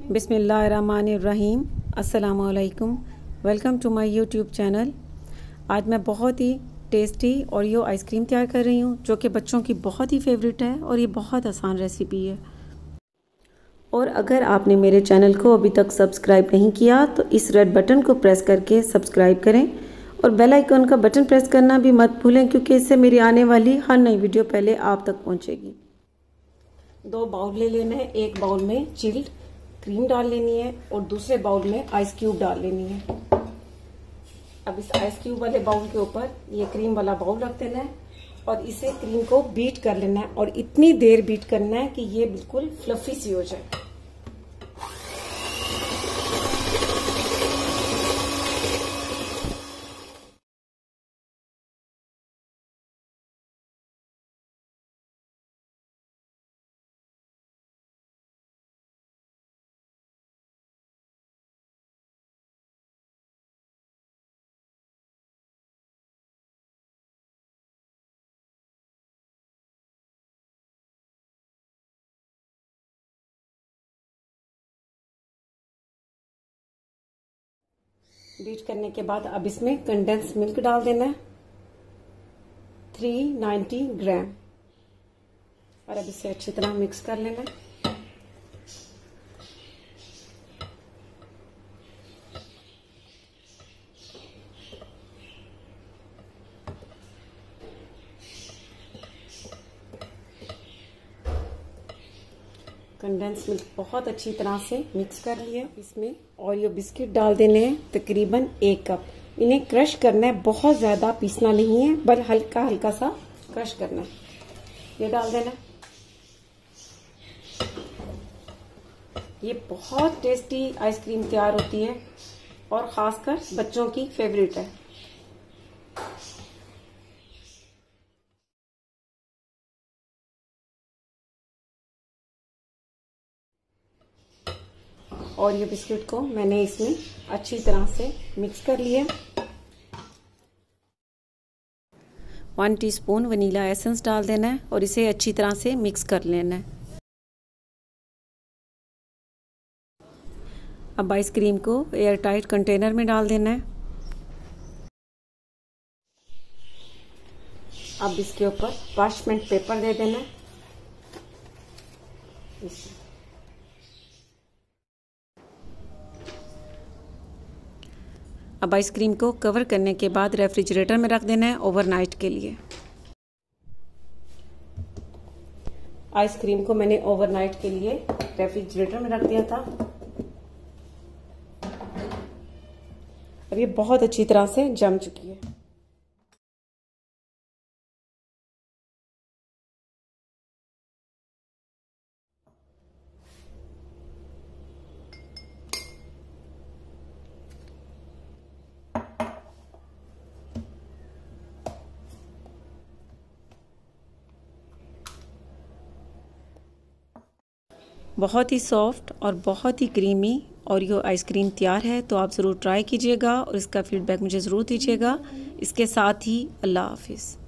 बिस्मिल्लाहिर्रहमानिर्रहीम। अस्सलामुअलैकुम। Welcome to my YouTube channel. आज मैं बहुत ही टेस्टी ओरियो आइसक्रीम तैयार कर रही हूँ, जो कि बच्चों की बहुत ही फेवरेट है और ये बहुत आसान रेसिपी है। और अगर आपने मेरे चैनल को अभी तक सब्सक्राइब नहीं किया तो इस रेड बटन को प्रेस करके सब्सक्राइब करें और बेल आइकन का बटन प्रेस करना भी मत भूलें, क्योंकि इससे मेरी आने वाली हर नई वीडियो पहले आप तक पहुँचेगी। 2 बाउल ले लेना है। एक बाउल में चिल्ड क्रीम डाल लेनी है और दूसरे बाउल में आइस क्यूब डाल लेनी है। अब इस आइस क्यूब वाले बाउल के ऊपर ये क्रीम वाला बाउल रख देना है और इसे क्रीम को बीट कर लेना है और इतनी देर बीट करना है कि ये बिल्कुल फ्लफी सी हो जाए। बीट करने के बाद अब इसमें कंडेंस मिल्क डाल देना है 390 ग्राम और अब इसे अच्छी तरह मिक्स कर लेना है। कंडेंस मिल्क बहुत अच्छी तरह से मिक्स कर लिया। इसमें ओरियो बिस्किट डाल देने हैं तकरीबन 1 कप। इन्हें क्रश करना है, बहुत ज्यादा पीसना नहीं है, बस हल्का हल्का सा क्रश करना है। ये डाल देना। ये बहुत टेस्टी आइसक्रीम तैयार होती है और खासकर बच्चों की फेवरेट है। और ये बिस्किट को मैंने इसमें अच्छी तरह से मिक्स कर लिया। 1 टीस्पून वनीला एसेंस डाल देना है और इसे अच्छी तरह से मिक्स कर लेना है। अब आइसक्रीम को एयर टाइट कंटेनर में डाल देना है। अब इसके ऊपर पार्चमेंट पेपर दे देना है। अब आइसक्रीम को कवर करने के बाद रेफ्रिजरेटर में रख देना है ओवरनाइट के लिए। आइसक्रीम को मैंने ओवरनाइट के लिए रेफ्रिजरेटर में रख दिया था। अब ये बहुत अच्छी तरह से जम चुकी है। बहुत ही सॉफ्ट और बहुत ही क्रीमी ओरियो आइसक्रीम तैयार है, तो आप ज़रूर ट्राई कीजिएगा और इसका फीडबैक मुझे ज़रूर दीजिएगा। इसके साथ ही अल्लाह हाफिज़।